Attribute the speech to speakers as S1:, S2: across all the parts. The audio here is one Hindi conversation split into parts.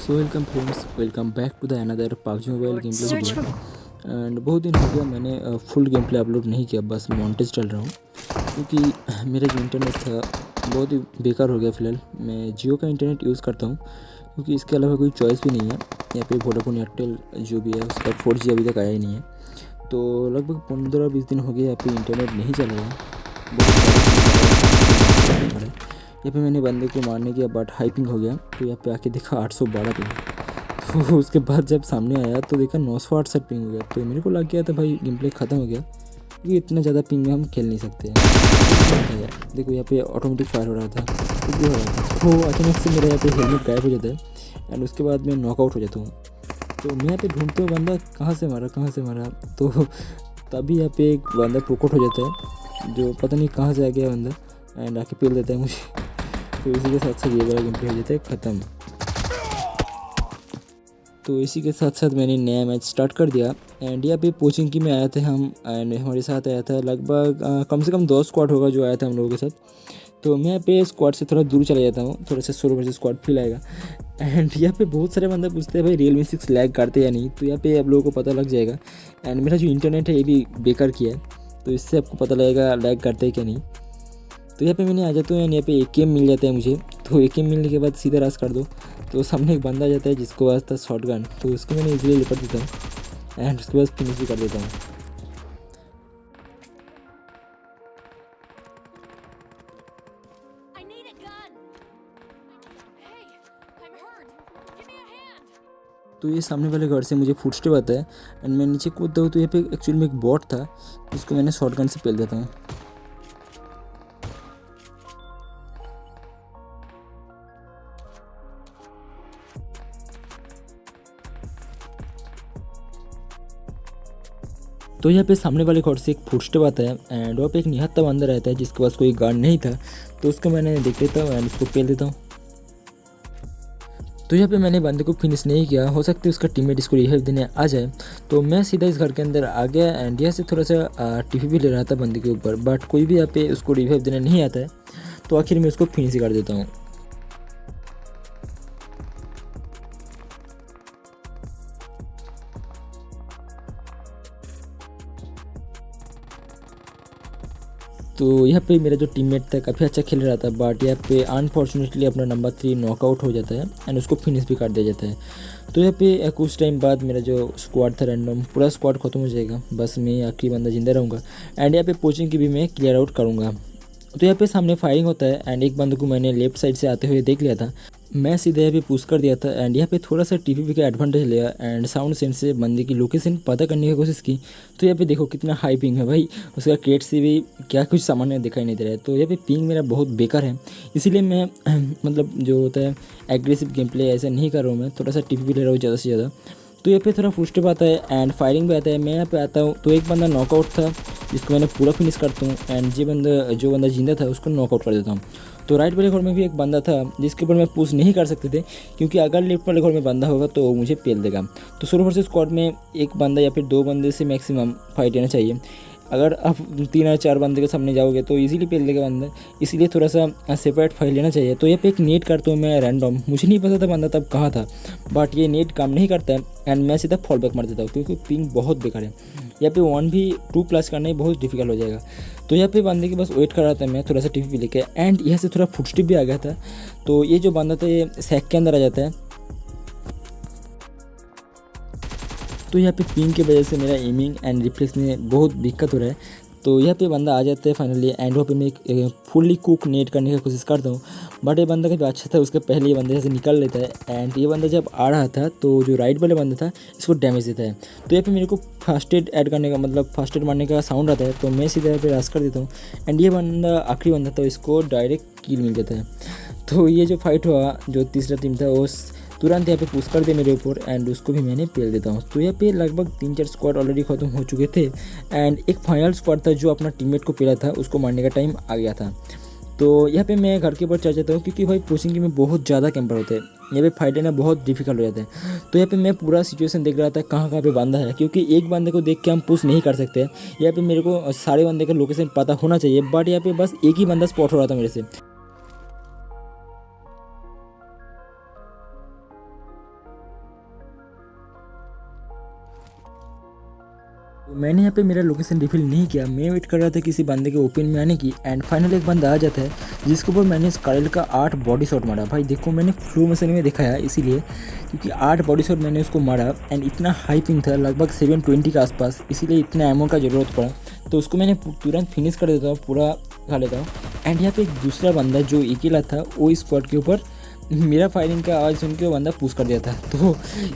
S1: So welcome friends, welcome back to the another PUBG mobile game play
S2: Search
S1: video.
S2: for
S1: and बहुत दिन हो गया मैंने फुल गेम प्ले अपलोड नहीं किया, बस मॉन्टेज चल रहा हूँ क्योंकि मेरा जो इंटरनेट था बहुत ही बेकार हो गया। फ़िलहाल मैं जियो का इंटरनेट यूज़ करता हूँ क्योंकि इसके अलावा कोई चॉइस भी नहीं है। यहाँ पे वोडाफोन एयरटेल जो भी है उसका 4G अभी तक आया ही नहीं है। तो लगभग 15-20 दिन हो गए यहाँ पे इंटरनेट नहीं चल रहा है। बहुत यहाँ पे मैंने बंदे को मारने के बाद हाइपिंग हो गया, तो यहाँ पे आके देखा 812 पिंग। तो उसके बाद जब सामने आया तो देखा 968 पिंग हो गया। तो मेरे को लग गया था भाई गेम प्ले ख़त्म हो गया क्योंकि इतना ज़्यादा पिंग में हम खेल नहीं सकते हैं। देखो यहाँ पे ऑटोमेटिक फायर हो रहा था, कुछ भी हो रहा था, तो अचानक से मेरा यहाँ पे हेलमेट गायब हो जाता है एंड उसके बाद मैं नॉकआउट हो जाता हूँ। तो मैं यहाँ पे ढूंढते हुए बंदा कहाँ से मारा, तो तभी यहाँ पे एक बंदा प्रकट हो जाता है जो पता नहीं कहाँ से आ गया बंदा एंड आके पेल देता है मुझे। तो इसी के साथ साथ ये वाला गेम प्ले हो जाता है ख़त्म। तो इसी के साथ साथ मैंने नया मैच स्टार्ट कर दिया एंड यहाँ पे कोचिंग की में आया था हम एंड हमारे साथ आया था लगभग कम से कम 2 स्क्वाड होगा जो आया था हम लोगों के साथ। तो मैं यहाँ पे स्क्वाड से थोड़ा दूर चला जाता हूँ, थोड़ा सा सोलो वर्सेस स्क्वाड फील आएगा। एंड यहाँ पे बहुत सारे बंदे पूछते हैं भाई Realme 6 लैग करते या नहीं, तो यहाँ पे आप लोगों को पता लग जाएगा। एंड मेरा जो इंटरनेट है ये भी बेकार किया है, तो इससे आपको पता लगेगा लैग करते हैं क्या नहीं। तो यहाँ पे मैंने आ जाता हूँ एंड यहाँ पे AKM मिल जाता है मुझे। तो AKM मिलने के बाद सीधा रास कर दो तो सामने एक बंदा आ जाता है जिसको पास था शॉटगन, तो उसको मैंने इजीली लिपट देता हूँ एंड उसके बाद फिनिश भी कर देता हूँ।
S2: I need a gun. Hey, I'm hurt. Give me a hand.
S1: तो ये सामने वाले घर से मुझे फुटस्टेप आता है एंड मैं नीचे कूदता हूँ, तो यहाँ पे एक्चुअली में एक बॉट था जिसको मैंने शॉटगन से पेल देता हूँ। तो यहाँ पे सामने वाले घर से एक फुटस्टेप आता है एंड वहाँ पे एक निहत्था बंदा रहता है जिसके पास कोई गन नहीं था, तो उसको मैंने देख लेता हूँ एंड उसको पेल देता हूँ। तो यहाँ पे मैंने बंदे को फिनिश नहीं किया, हो सकता है उसका टीममेट इसको रिवाइव देने आ जाए। तो मैं सीधा इस घर के अंदर आ गया एंड यहाँ से थोड़ा सा टीपी भी ले रहा था बंदे के ऊपर, बट कोई भी यहाँ पे उसको रिवाइव देने नहीं आता है। तो आखिर में उसको फिनिश ही कर देता हूँ। तो यहाँ पे मेरा जो टीममेट था काफ़ी अच्छा खेल रहा था, बट यहाँ पे अनफॉर्चुनेटली अपना नंबर 3 नॉकआउट हो जाता है एंड उसको फिनिश भी कर दिया जाता है। तो यहाँ पे कुछ टाइम बाद मेरा जो स्क्वाड था रैंडम पूरा स्क्वाड खत्म हो जाएगा, बस मैं आखिरी बंदा जिंदा रहूँगा एंड यहाँ पे पोचिंग की भी मैं क्लियर आउट करूँगा। तो यहाँ पे सामने फायरिंग होता है एंड एक बंदे को मैंने लेफ्ट साइड से आते हुए देख लिया था। मैं सीधे यहाँ पे पुश कर दिया था एंड यहाँ पे थोड़ा सा टीपीपी का एडवांटेज लिया एंड साउंड सेंस से बंदे की लोकेशन पता करने की कोशिश की। तो यहाँ पे देखो कितना हाई पिंग है भाई, उसका केट से भी क्या कुछ सामान्य दिखाई नहीं दे रहा है। तो यहाँ पे पिंग मेरा बहुत बेकार है, इसीलिए मैं मतलब जो होता है एग्रेसिव गेम प्ले ऐसा नहीं कर रहा हूँ, मैं थोड़ा सा टीपीपी ले रहा हूँ ज़्यादा से ज़्यादा। तो यहाँ पे थोड़ा फुटस्टेप आता है एंड फायरिंग भी आता है। मैं यहाँ पे आता हूँ तो एक बंदा नॉकआउट था जिसको मैंने पूरा फिनिश करता हूँ एंड जो बंदा जिंदा था उसको नॉकआउट कर देता हूँ। तो राइट वाले घर में भी एक बंदा था जिसके ऊपर मैं पुश नहीं कर सकते थे क्योंकि अगर लेफ्ट वाले घर में बंदा होगा तो वो मुझे पेल देगा। तो सोलो वर्सेस स्क्वाड में एक बंदा या फिर 2 बंदे से मैक्सिमम फाइट लेना चाहिए। अगर आप 3 या 4 बंदे के सामने जाओगे तो इजीली पेल देगा बंदा, इसीलिए थोड़ा सा सेपरेट फाइट लेना चाहिए। तो यहाँ पे एक नेट करता हूँ मैं रैंडम, मुझे नहीं पता था बंदा तब कहाँ था, बट ये नेट काम नहीं करता है एंड मैं सीधा फॉल बैक मार देता हूँ क्योंकि पिंग बहुत बेकार है। यहाँ पे 1v2 प्लस करना ही बहुत डिफिकल्ट हो जाएगा। तो यहाँ पे बंदे के बस वेट कर रहा था मैं थोड़ा सा टीपी लेके एंड यहाँ से थोड़ा फुटस्टेप भी आ गया था। तो ये जो बंदा था ये सैक के अंदर आ जाता है। तो यहाँ पे पिंग की वजह से मेरा एमिंग एंड रिफ्लेक्स में बहुत दिक्कत हो रहा है। तो यहाँ पे बंदा आ जाता है फाइनली एंड वहाँ पे मैं एक फुल्ली कुक नेट करने की कोशिश करता हूँ, बट ये बंदा काफ़ी अच्छा था, उसके पहले ये बंदे से निकल लेता है एंड ये बंदा जब आ रहा था तो जो राइट वाले बंदा था इसको डैमेज देता है। तो यहाँ पे मेरे को फर्स्ट एड ऐड करने का मतलब फर्स्ट एड मारने का साउंड आता है, तो मैं सीधा यहाँ पे रश कर देता हूँ एंड ये बंदा आखिरी बंदा था, इसको डायरेक्ट किल मिल जाता है। तो ये जो फाइट हुआ जो तीसरा टीम था वो तुरंत यहाँ पे पुश कर दे मेरे ऊपर एंड उसको भी मैंने पेल देता हूँ। तो यहाँ पे लगभग 3-4 स्क्वाड ऑलरेडी ख़त्म हो चुके थे एंड एक फाइनल स्क्वाड था जो अपना टीममेट को पेला था, उसको मारने का टाइम आ गया था। तो यहाँ पे मैं घर के ऊपर चढ़ जाता हूँ क्योंकि भाई पोचिंग में बहुत ज़्यादा कैंपर होते हैं, यहाँ पे फाइट लेना बहुत डिफिकल्ट हो जाता है। तो यहाँ पे मैं पूरा सिचुएशन देख रहा था कहाँ कहाँ पे बंदा है, क्योंकि एक बंदे को देख के हम पुश नहीं कर सकते। यहाँ पे मेरे को सारे बंदे का लोकेशन पता होना चाहिए, बट यहाँ पे बस एक ही बंदा स्पॉट हो रहा था मेरे से। मैंने यहाँ पे मेरा लोकेशन रिफिल नहीं किया, मैं वेट कर रहा था किसी बंदे के ओपन में आने की। एंड फाइनली एक बंदा आ जाता है जिसके ऊपर मैंने स्कारल का 8 बॉडी शॉट मारा। भाई देखो मैंने फ्लो मोशन में दिखाया इसीलिए, क्योंकि 8 बॉडी शॉट मैंने उसको मारा एंड इतना हाई पिंग था लगभग 720 के आसपास, इसीलिए इतना एमो का ज़रूरत पड़ा। तो उसको मैंने तुरंत फिनिश कर देता हूँ, पूरा खा लेता हूँ। एंड यहाँ पे एक दूसरा बंदा जो अकेला था वो इस स्क्वाड के ऊपर मेरा फायरिंग का आवाज़ सुन के वो बंदा पुश कर दिया था। तो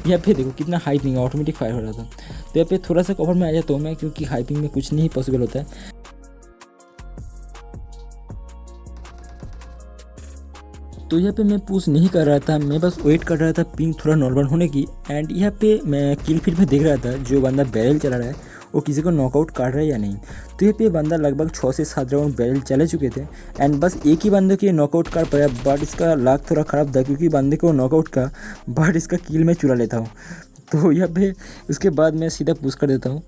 S1: यहाँ पे देखो कितना हाई पिंग ऑटोमेटिक फायर हो रहा था। तो यहाँ पे थोड़ा सा कवर में आ जाता हूँ मैं, क्योंकि हाई पिंग में कुछ नहीं पॉसिबल होता है। तो यहाँ पे मैं पुश नहीं कर रहा था, मैं बस वेट कर रहा था पिंग थोड़ा नॉर्मल होने की। एंड यहाँ पे मैं किल फीड में देख रहा था जो बंदा बैरल चला रहा है वो किसी को नॉकआउट कर रहा है या नहीं। तो यहाँ पे बंदा लगभग 6 से 7 राउंड बैरल चले चुके थे एंड बस एक ही बंदे के नॉकआउट कर पाया। बट इसका लाक थोड़ा ख़राब था क्योंकि बंदे को नॉकआउट का बट इसका किल मैं चुरा लेता हूँ। तो यहाँ पे उसके बाद मैं सीधा पुश कर देता हूँ।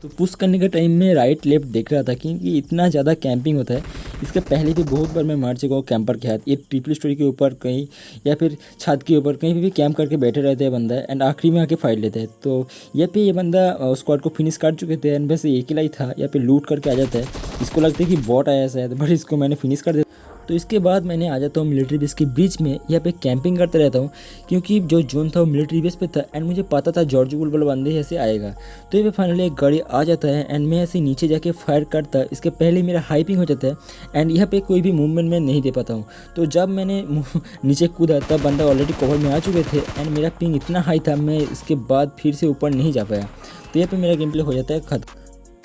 S1: तो पुश करने का टाइम में राइट लेफ्ट देख रहा था क्योंकि इतना ज़्यादा कैंपिंग होता है। इसके पहले भी बहुत बार मैं मार चुका हूँ कैंपर के हाथ। ये ट्रिपल स्टोरी के ऊपर कहीं या फिर छत के ऊपर कहीं भी कैंप करके बैठे रहते हैं बंदा एंड आखिरी में आके फाइट लेते हैं। तो यहाँ पे ये बंदा स्क्वाड को फिनिश कर चुके थे एंड बस अकेला ही था। यहाँ पे लूट करके आ जाता है, इसको लगता है कि बॉट आया शायद, बट इसको मैंने फिनिश कर दिया। तो इसके बाद मैंने आ जाता हूँ मिलिट्री बेस के बीच में, यहाँ पे कैंपिंग करते रहता हूँ क्योंकि जो जोन था वो मिलिट्री बेस पे था एंड मुझे पता था जॉर्ज बुल वाला बंदे ऐसे आएगा। तो ये पे फाइनली एक गाड़ी आ जाता है एंड मैं ऐसे नीचे जाके फायर करता, इसके पहले मेरा हाइपिंग हो जाता है एंड यहाँ पे कोई भी मूवमेंट मैं नहीं दे पाता हूँ। तो जब मैंने नीचे कूदा तब बंदा ऑलरेडी कवर में आ चुके थे एंड मेरा पिंग इतना हाई था मैं इसके बाद फिर से ऊपर नहीं जा पाया। तो यहाँ पे मेरा गेम प्ले हो जाता है खत्म।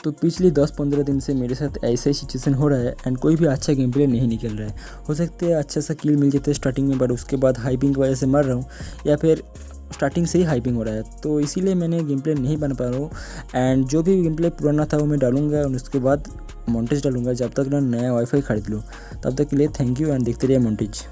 S1: तो पिछले 10-15 दिन से मेरे साथ ऐसा ही सिचुएशन हो रहा है एंड कोई भी अच्छा गेम प्ले नहीं निकल रहा है। हो सकता है अच्छा सा किल मिल जाता है स्टार्टिंग में, बट उसके बाद हाइपिंग की वजह से मर रहा हूँ या फिर स्टार्टिंग से ही हाइपिंग हो रहा है। तो इसीलिए मैंने गेम प्ले नहीं बना पा रहा हूँ एंड जो भी गेम प्ले पुराना था वो मैं डालूंगा और उसके बाद मॉन्टेज डालूंगा जब तक ना नया वाईफाई खरीद लूँ। तब तक के लिए थैंक यू एंड देखते रहिए मॉन्टेज।